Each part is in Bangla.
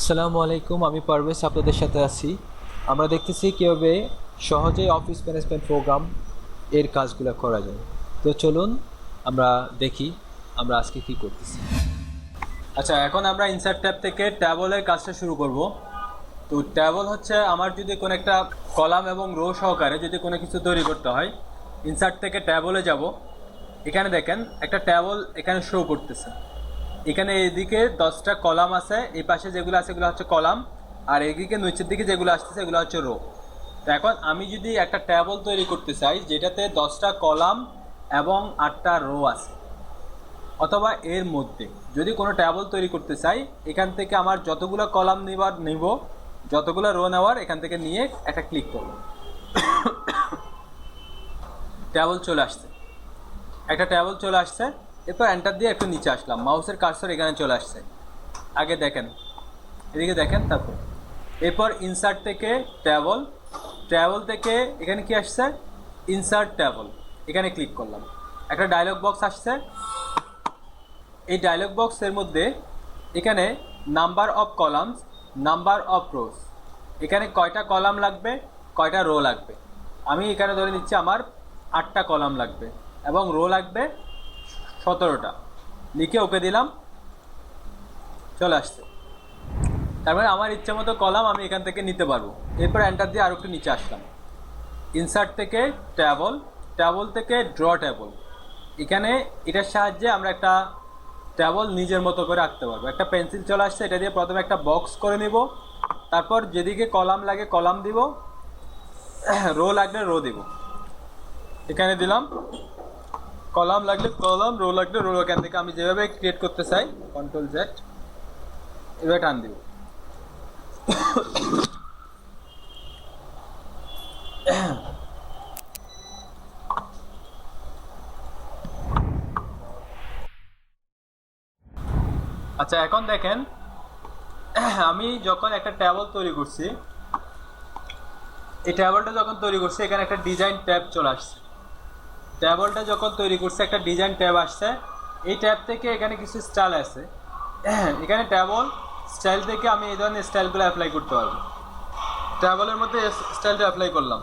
আসসালামু আলাইকুম, আমি পারভেজ আপনাদের সাথে আছি। আমরা দেখতেছি কীভাবে সহজেই অফিস ম্যানেজমেন্ট প্রোগ্রাম এর কাজগুলো করা যায়। তো চলুন আমরা দেখি আমরা আজকে কি করতেছি। আচ্ছা, এখন আমরা ইনসার্ট ট্যাব থেকে ট্যাবলের কাজটা শুরু করব। তো ট্যাবল হচ্ছে আমার যদি কোনো একটা কলাম এবং রো সহকারে যদি কোনো কিছু তৈরি করতে হয়, ইনসার্ট থেকে ট্যাবলে যাব। এখানে দেখেন একটা ট্যাবল এখানে শো করতেছে। এখানে এইদিকে 10টা কলাম আছে, এই পাশে যেগুলো আছে এগুলো হচ্ছে কলাম, আর এইদিকে নিচের দিকে যেগুলো আসতেছে এগুলো হচ্ছে রো। তো এখন আমি যদি একটা ট্যাবল তৈরি করতে চাই যেটাতে 10টা কলাম এবং 8টা রো আছে, অথবা এর মধ্যে যদি কোনো ট্যাবল তৈরি করতে চাই, এখান থেকে আমার যতগুলো কলাম নিব, যতগুলো রো নেওয়ার এখান থেকে নিয়ে একটা ক্লিক করব, ট্যাবল চলে আসছে। একটা ট্যাবল চলে আসছে। এরপর এন্টার দিয়ে একটু নিচে আসলাম, মাউসের কার্সর এখানে চলে আসছে। আগে দেখেন, এদিকে দেখেন। তারপর এরপর ইনসার্ট থেকে ট্যাবল, ট্যাবল থেকে এখানে কি আসছে, ইনসার্ট ট্যাবল, এখানে ক্লিক করলাম। একটা ডায়লগ বক্স আসছে। এই ডায়লগ বক্সের মধ্যে এখানে number of columns, number of rows, এখানে কয়টা কলাম লাগবে, কয়টা রো লাগবে। আমি এখানে ধরে নিচ্ছি আমার 8টা কলাম লাগবে এবং রো লাগবে 17টা। লিখে ওকে দিলাম, চলে আসছে। তারপরে আমার ইচ্ছা মতো কলাম আমি এখান থেকে নিতে পারবো। এরপর এন্টার দিয়ে আরও একটু নিচে আসলাম। ইনসার্ট থেকে ট্যাবল, ট্যাবল থেকে ড্র ট্যাবল, এখানে এটার সাহায্যে আমরা একটা ট্যাবল নিজের মতো করে আঁকতে পারবো। একটা পেন্সিল চলে আসছে, এটা দিয়ে প্রথমে একটা বক্স করে নিব। তারপর যেদিকে কলাম লাগে কলাম দিব, রো লাগলে রো দিব, এখানে দিলাম। কলাম লাগলে কলাম, রো লাগলে রো, এখান থেকে আমি যেভাবে ক্রিয়েট করতে চাই কন্ট্রোল জেড, এভাবে টান দিব। আচ্ছা, এখন দেখেন আমি যখন একটা ট্যাবল তৈরি করছি, এই ট্যাবলটা যখন তৈরি করছি এখানে একটা ডিজাইন ট্যাব চলে আসছে। ট্যাবলটা যখন তৈরি করছে একটা ডিজাইন ট্যাব আসছে। এই ট্যাব থেকে এখানে কিছু স্টাইল আছে। এখানে ট্যাবল স্টাইল থেকে আমি এই ধরনের স্টাইলগুলো অ্যাপ্লাই করতে পারবো। ট্যাবলের মধ্যে স্টাইলটা অ্যাপ্লাই করলাম।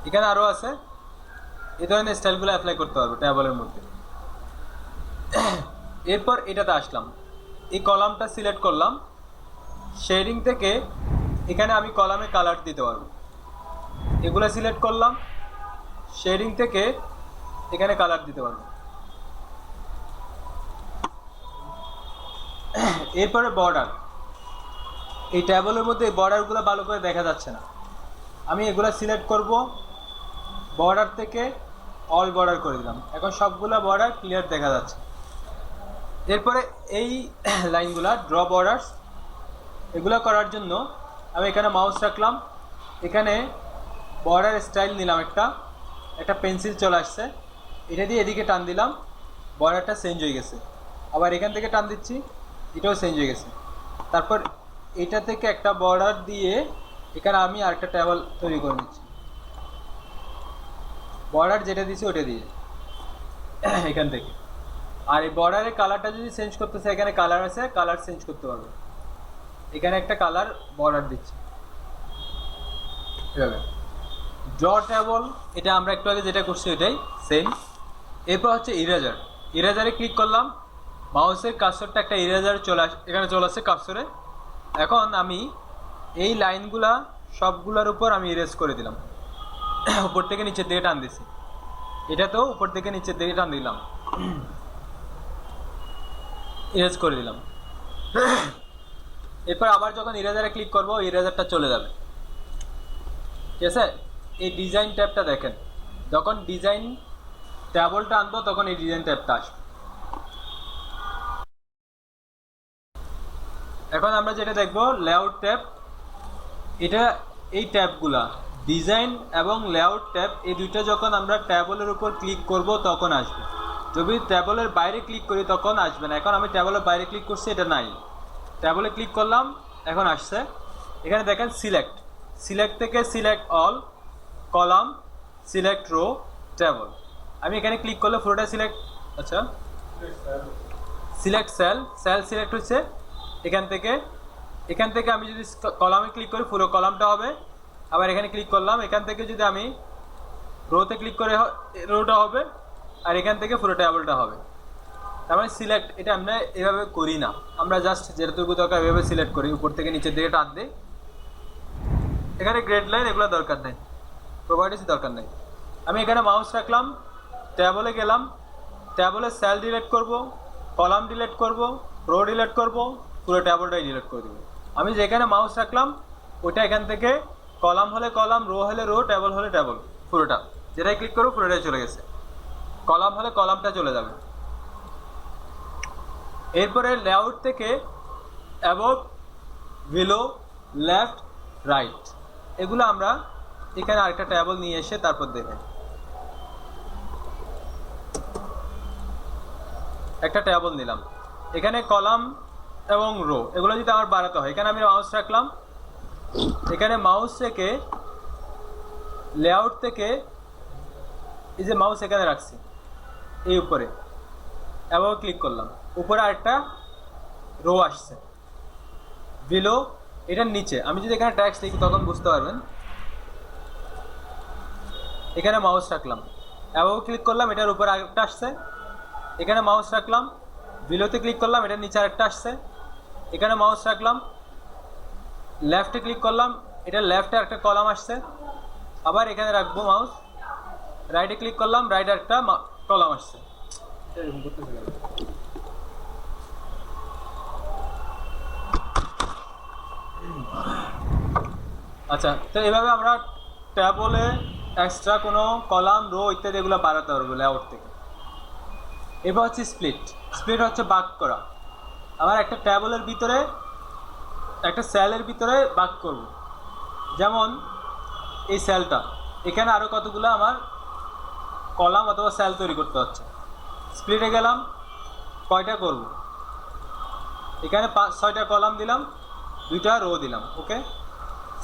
এখানে আরও আছে, এই ধরনের স্টাইলগুলো অ্যাপ্লাই করতে পারবো ট্যাবলের মধ্যে। এরপর এটাতে আসলাম, এই কলামটা সিলেক্ট করলাম। শেডিং থেকে এখানে আমি কলামে কালার দিতে পারবো, এগুলো সিলেক্ট করলাম। শেডিং থেকে এখানে কালার দিতে পারবো। এরপরে বর্ডার, এই ট্যাবলের মধ্যে এই বর্ডারগুলো ভালো করে দেখা যাচ্ছে না, আমি এগুলো সিলেক্ট করব। বর্ডার থেকে অল বর্ডার করে দিলাম, এখন সবগুলো বর্ডার ক্লিয়ার দেখা যাচ্ছে। এরপরে এই লাইনগুলা ড্র বর্ডার্স, এগুলো করার জন্য আমি এখানে মাউস রাখলাম। এখানে বর্ডার স্টাইল নিলাম, একটা পেন্সিল চলে আসছে, এটা দিয়ে এদিকে টান দিলাম, বর্ডারটা চেঞ্জ হয়ে গেছে। আবার এখান থেকে টান দিচ্ছি, এটাও চেঞ্জ হয়ে গেছে। তারপর এটা থেকে একটা বর্ডার দিয়ে এখানে আমি আরেকটা ট্যাবল তৈরি করে নিচ্ছি, বর্ডার যেটা দিচ্ছি ওটা দিয়ে এখান থেকে। আর এই বর্ডারের কালারটা যদি চেঞ্জ করতে চাই, এখানে কালার আছে, কালার চেঞ্জ করতে পারবো। এখানে একটা কালার বর্ডার দিচ্ছি এভাবে। ড্র ট্যাবল, এটা আমরা একটু আগে যেটা করছি ওইটাই সেম। এরপর হচ্ছে ইরেজার, ইরেজারে ক্লিক করলাম। মাউসের কার্সরটা একটা ইরেজার এখানে চলে আসছে কার্সরে। এখন আমি এই লাইনগুলা সবগুলোর উপর আমি ইরেজ করে দিলাম, উপর থেকে নিচের দিকে টান দিছি। এটাতেও উপর থেকে নিচের দিকে টান দিলাম, ইরেজ করে দিলাম। এরপর আবার যখন ইরেজারে ক্লিক করবো ইরেজারটা চলে যাবে, ঠিক আছে। এই ডিজাইন ট্যাবটা দেখেন, যখন ডিজাইন ট্যাবলটা আনবো তখন এই ডিজাইন ট্যাবটা আসবে। এখন আমরা যেটা দেখবো লেআউট ট্যাব, এটা এই ট্যাবগুলা ডিজাইন এবং লেআউট ট্যাব, এই দুইটা যখন আমরা ট্যাবলের উপর ক্লিক করব তখন আসবে। যদি ট্যাবলের বাইরে ক্লিক করি তখন আসবে না। এখন আমি ট্যাবলের বাইরে ক্লিক করছি, এটা নাই। ট্যাবলে ক্লিক করলাম, এখন আসছে। এখানে দেখেন সিলেক্ট, সিলেক্ট থেকে select all, column, select row, table. আমি এখানে ক্লিক করলে পুরোটা সিলেক্ট। আচ্ছা, সিলেক্ট সেল, সেল সিলেক্ট হচ্ছে। এখান থেকে আমি যদি কলামে ক্লিক করি পুরো কলামটা হবে, আবার এখানে ক্লিক করলাম, এখান থেকে যদি আমি রোতে ক্লিক করে রোটা হবে, আর এখান থেকে পুরো টেবিলটা হবে। তার মানে সিলেক্ট, এটা আমরা এভাবে করি না, আমরা জাস্ট যেটুকু দরকার এভাবে সিলেক্ট করি, উপর থেকে নিচের দিকে টান দিই। এখানে গ্রেড লাইন এগুলো দরকার নেই, প্রপার্টিস দরকার নেই। আমি এখানে মাউস রাখলাম, ট্যাবলে গেলাম, ট্যাবলে সেল ডিলিট করব, কলাম ডিলিট করব, রো ডিলিট করব, পুরো ট্যাবলটাই ডিলিট করে দেবো। আমি যেখানে মাউস রাখলাম ওইটা এখান থেকে কলাম হলে কলাম, রো হলে রো, ট্যাবল হলে ট্যাবল, পুরোটা যেটাই ক্লিক করবো পুরোটাই চলে গেছে। কলাম হলে কলামটা চলে যাবে। এরপরে লেআউট থেকে অ্যাবভ, বিলো, লেফট, রাইট, এগুলো আমরা এখানে আরেকটা ট্যাবল নিয়ে এসে তারপর দেখেন। একটা ট্যাবল নিলাম, এখানে কলাম এবং রো এগুলো যদি আমার বাড়াতে হয়, এখানে আমি মাউস রাখলাম, এখানে মাউস রেখে লেআউট থেকে এই যে মাউস এখানে রাখছি এই উপরে, এবং ক্লিক করলাম, উপরে আরেকটা রো আসছে, বিলো এটার নিচে। আমি যদি এখানে ট্যাক্স লিখি তখন বুঝতে পারবেন। এখানে মাউস রাখলাম, এবং ক্লিক করলাম, এটার উপরে আরেকটা আসছে, এখানে মাউস রাখলাম, বিলোতে ক্লিক করলাম, এটার নিচে আরেকটা আসছে, এখানে মাউস রাখলাম, লেফটে ক্লিক করলাম, এটা লেফটে একটা কলাম আসছে, আবার এখানে রাখবো মাউস, রাইটে ক্লিক করলাম, রাইটে একটা কলাম আসছে। আচ্ছা, তো এইভাবে আমরা ট্যাবলে এক্সট্রা কোনো কলাম, রো ইত্যাদি এগুলো বাড়াতে পারবো লেআউট থেকে। এবার হচ্ছে স্প্লিট। স্প্লিট হচ্ছে ভাগ করা। আমার একটা ট্যাবলের ভিতরে, একটা সেলের ভিতরে ভাগ করব। যেমন এই সেলটা, এখানে আরও কতগুলো আমার কলাম অথবা সেল তৈরি করতে হচ্ছে। স্প্লিটে গেলাম, কয়টা করব, এখানে 6টা কলাম দিলাম, 2টা রো দিলাম, ওকে,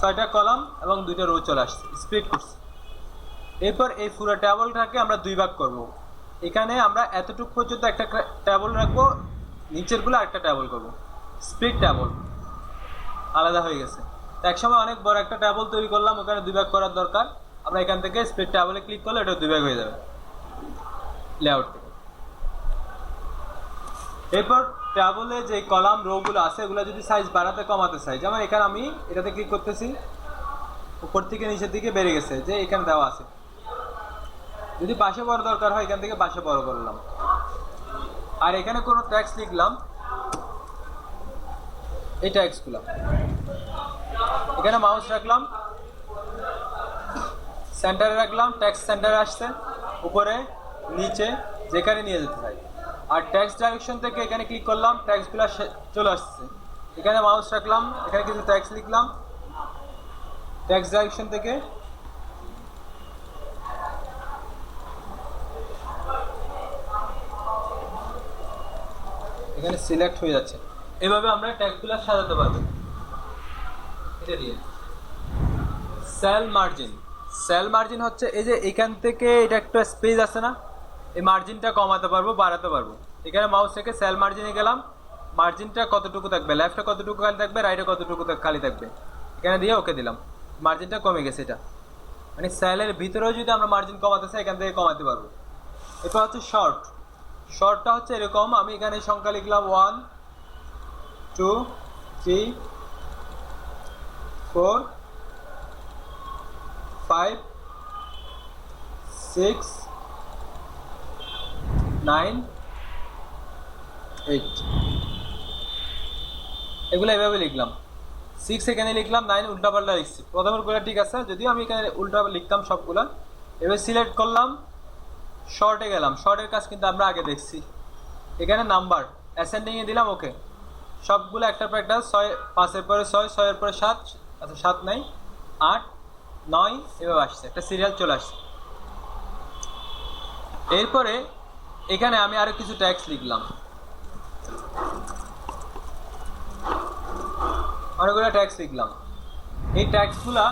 6টা কলাম এবং 2টা রো চলে আসছে, স্প্লিট করছি। এরপর এই পুরো ট্যাবলটাকে আমরা 2 ভাগ করব। এখানে আমরা এতটুকু পর্যন্ত একটা ট্যাবল রাখবো, নিচেরগুলো আরেকটা ট্যাবল করব, স্প্লিট ট্যাবল আলাদা হয়ে গেছে। তো একসময় অনেক বড় একটা ট্যাবল তৈরি করলাম, ওখানে 2 ভাগ করার দরকার, আমরা এখান থেকে স্প্লিট ট্যাবলে ক্লিক করলে এটা 2 ভাগ হয়ে যাবে লেআউট থেকে। এরপর ট্যাবলে যে কলাম রোগুলো আছে এগুলো যদি সাইজ বাড়াতে কমাতে চাই, যেমন এখানে আমি এটাতে ক্লিক করতেছি, উপর থেকে নিচের দিকে বেড়ে গেছে, যে এখানে দেওয়া আছে। যদি পাশে বড় দরকার হয় এখান থেকে পাশে বড় করলাম। আর এখানে কোনো ট্যাক্স লিখলাম, এই ট্যাক্সগুলো এখানে মাউস রাখলাম, সেন্টারে রাখলাম, ট্যাক্স সেন্টারে আসছে, উপরে নিচে যেখানে নিয়ে যেতে চাই। আর ট্যাক্স ডাইরেকশন থেকে এখানে ক্লিক করলাম, ট্যাক্সগুলো চলে আসছে, এখানে মাউস রাখলাম, এখানে কিছু ট্যাক্স লিখলাম, ট্যাক্স ডাইরেকশন থেকে এখানে সিলেক্ট হয়ে যাচ্ছে। এভাবে আমরা ট্যাগগুলো সাজাতে পারবো এটা দিয়ে। Sell margin. সেল মার্জিন হচ্ছে এই যে এখান থেকে এটা একটা স্পেস আছে না, এই মার্জিনটা কমাতে পারবো, বাড়াতে পারবো। এখানে মাউস থেকে সেল মার্জিনে গেলাম, মার্জিনটা কতটুকু থাকবে, লেফটে কতটুকু খালি থাকবে, রাইটে কতটুকু খালি থাকবে, এখানে দিয়ে ওকে দিলাম, মার্জিনটা কমে গেছে। এটা মানে সেলের ভিতরেও যদি আমরা মার্জিন কমাতে চাই এখান থেকে কমাতে পারবো। এরপর হচ্ছে শর্ট। শর্টটা হচ্ছে এরকম, আমি এখানে সংখ্যা লিখলাম 1 2 3 4 5 6 9 8, এগুলো এভাবে লিখলাম। 6 এখানে লিখলাম, 9 উল্টাপাল্টা লিখছি, প্রথমেরগুলো ঠিক আছে, যদিও আমি এখানে উল্টা লিখতাম সবগুলো। এবার সিলেক্ট করলাম, শর্টে গেলাম, শর্টের কাজ কিন্তু আমরা আগে দেখছি। এখানে নাম্বার অ্যাসেন্ডিংয়ে দিলাম, ওকে, সবগুলো একটার পর একটা, 6 5-এর পরে 6, 6-এর পরে 7, আচ্ছা 7 নাই 8 9, এভাবে আসছে, একটা সিরিয়াল চলে আসছে। এরপরে এখানে আমি আরো কিছু ট্যাক্স লিখলাম, অনেকগুলো ট্যাক্স লিখলাম। এই ট্যাক্সগুলা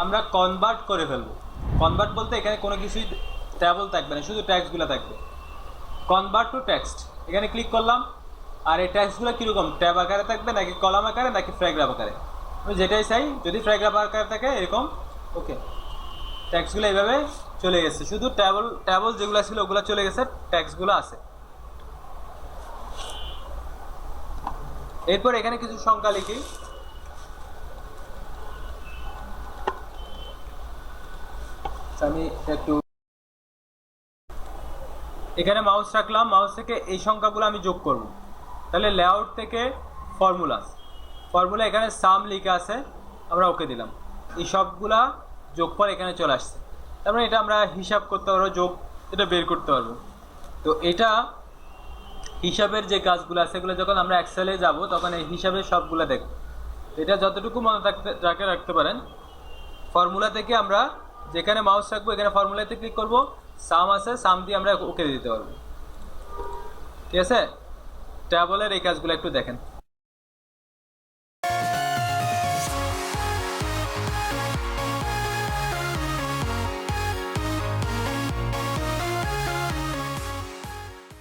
আমরা কনভার্ট করে ফেলবো। কনভার্ট বলতে এখানে কোনো কিছুই ট্যাবল থাকবে না, শুধু ট্যাক্সগুলো থাকবে। কনভার্ট টু টেক্সট, এখানে ক্লিক করলাম, আর এই ট্যাক্সগুলো কীরকম, ট্যাব আকারে থাকবে নাকি কলাম আকারে নাকি প্যারাগ্রাফ আকারে, আমি যেটাই চাই। যদি প্যারাগ্রাফ আকারে থাকে এরকম, ওকে, ট্যাক্সগুলো এইভাবে চলে গেছে, শুধু ট্যাবল যেগুলো ছিল ওগুলো চলে গেছে, ট্যাক্সগুলো আছে। এরপর এখানে কিছু সংখ্যা লিখি। আমি একটু এখানে মাউস রাখলাম, মাউস থেকে এই সংখ্যাগুলো আমি যোগ করব। তাহলে লেআউট থেকে ফর্মুলা এখানে সাম লিখা আছে, আমরা ওকে দিলাম, এই সবগুলা যোগফল এখানে চলে আসছে। তার মানে এটা আমরা হিসাব করতে পারবো, যোগ এটা বের করতে পারবো। তো এটা হিসাবের যে কাজগুলো আছে সেগুলো যখন আমরা এক্সেলে যাব তখন এই হিসাবের সবগুলো দেখব। এটা যতটুকু মনে রাখতে পারেন, ফর্মুলা থেকে আমরা যেখানে মাউস রাখবো এখানে ফর্মুলাতে ক্লিক করব, সাম আছে, সাম দিয়ে আমরা ওকে দিতে পারবো। ঠিক আছে, ট্যাবলের এই কাজগুলো একটু দেখেন।